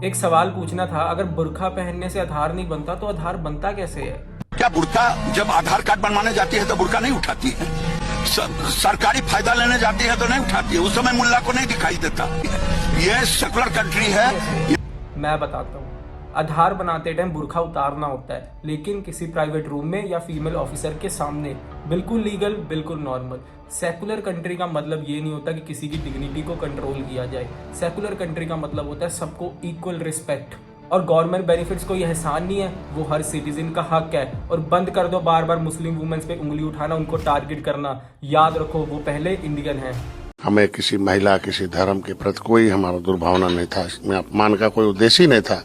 एक सवाल पूछना था, अगर बुर्का पहनने से आधार नहीं बनता तो आधार बनता कैसे है? क्या बुर्का जब आधार कार्ड बनवाने जाती है तो बुर्का नहीं उठाती है? सरकारी फायदा लेने जाती है तो नहीं उठाती है? उस समय मुल्ला को नहीं दिखाई देता। ये सेकुलर कंट्री है। मैं बताता हूँ। आधार बनाते टाइम बुर्का उतारना होता है, लेकिन किसी प्राइवेट रूम में या फीमेल ऑफिसर के सामने। बिल्कुल लीगल, बिल्कुल नॉर्मल। सेकुलर कंट्री का मतलब ये नहीं होता कि किसी की डिग्निटी को कंट्रोल किया जाए। सेकुलर कंट्री का मतलब होता है सबको इक्वल रिस्पेक्ट। और गवर्नमेंट बेनिफिट्स कोई एहसान नहीं है, वो हर सिटीजन का हक है। और बंद कर दो बार बार मुस्लिम वुमेन्स पे उंगली उठाना, उनको टारगेट करना। याद रखो, वो पहले इंडियन हैं। हमें किसी महिला, किसी धर्म के प्रति कोई हमारा दुर्भावना नहीं था, इसमें अपमान का कोई उद्देश्य ही नहीं था।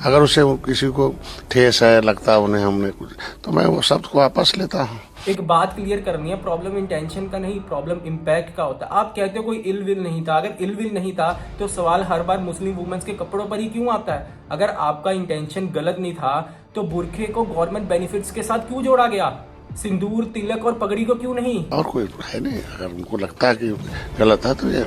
अगर उसे किसी को ठेस है, लगता है उन्हें हमने कुछ, तो मैं वो शब्द को वापस लेता हूँ। एक बात क्लियर करनी है, प्रॉब्लम इंटेंशन का नहीं, प्रॉब्लम इम्पैक्ट का होता है। आप कहते हो कोई इल विल नहीं था, अगर इल विल नहीं था तो सवाल हर बार मुस्लिम वुमेन्स के कपड़ों पर ही क्यों आता है? अगर आपका इंटेंशन गलत नहीं था तो बुरखे को गवर्नमेंट बेनिफिट्स के साथ क्यों जोड़ा गया? सिंदूर, तिलक और पगड़ी को क्यों नहीं? और कोई है नहीं, अगर उनको लगता है कि गलत है तो ये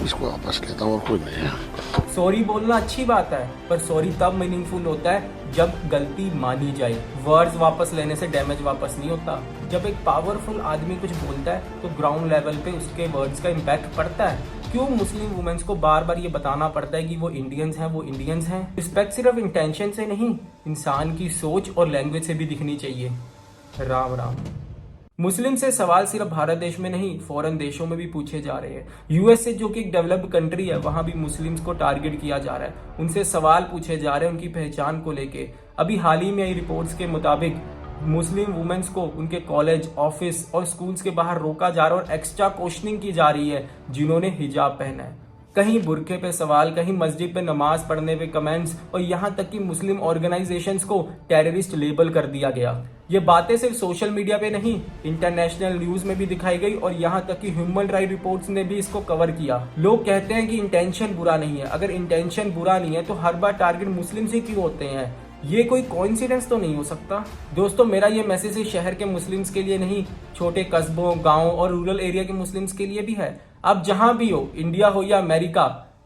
इसको वापस लेता हूँ, और कोई नहीं है। सॉरी बोलना अच्छी बात है, पर सॉरी तब मीनिंगफुल होता है जब गलती मानी जाए। वर्ड्स वापस लेने से डैमेज वापस नहीं होता। जब एक पावरफुल आदमी कुछ बोलता है तो ग्राउंड लेवल पे उसके वर्ड्स का इम्पैक्ट पड़ता है। क्यों मुस्लिम वुमेन्स को बार बार ये बताना पड़ता है कि वो इंडियंस हैं, वो इंडियंस हैं? रिस्पेक्ट सिर्फ इंटेंशन से नहीं, इंसान की सोच और लैंग्वेज से भी दिखनी चाहिए। राम राम। मुस्लिम से सवाल सिर्फ भारत देश में नहीं, फॉरेन देशों में भी पूछे जा रहे हैं। यूएस से, जो कि एक डेवलप्ड कंट्री है, वहां भी मुस्लिम्स को टारगेट किया जा रहा है। उनसे सवाल पूछे जा रहे हैं उनकी पहचान को लेके। अभी हाल ही में आई रिपोर्ट्स के मुताबिक मुस्लिम वुमेन्स को उनके कॉलेज, ऑफिस और स्कूल्स के बाहर रोका जा रहा है और एक्स्ट्रा क्वेश्चनिंग की जा रही है जिन्होंने हिजाब पहना है। कहीं बुरके पे सवाल, कहीं मस्जिद पे नमाज पढ़ने पे कमेंट्स, और यहाँ तक कि मुस्लिम ऑर्गेनाइजेशंस को टेररिस्ट लेबल कर दिया गया। ये बातें सिर्फ सोशल मीडिया पे नहीं, इंटरनेशनल न्यूज में भी दिखाई गई और यहाँ तक कि ह्यूमन राइट रिपोर्ट्स ने भी इसको कवर किया। लोग कहते हैं कि इंटेंशन बुरा नहीं है। अगर इंटेंशन बुरा नहीं है तो हर बार टारगेट मुस्लिम से क्यों होते हैं? ये कोई कोइंसिडेंस तो नहीं हो सकता। दोस्तों, मेरा ये मैसेज इस शहर के मुस्लिम्स के लिए नहीं, छोटे कस्बों, गाँव और रूरल एरिया के मुस्लिम्स के लिए भी है। आप जहां भी हो, इंडिया हो या अमेरिका,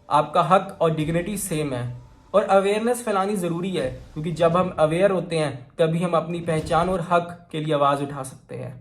आपका हक और डिग्निटी सेम है। और अवेयरनेस फैलानी जरूरी है, क्योंकि जब हम अवेयर होते हैं तभी हम अपनी पहचान और हक के लिए आवाज उठा सकते हैं।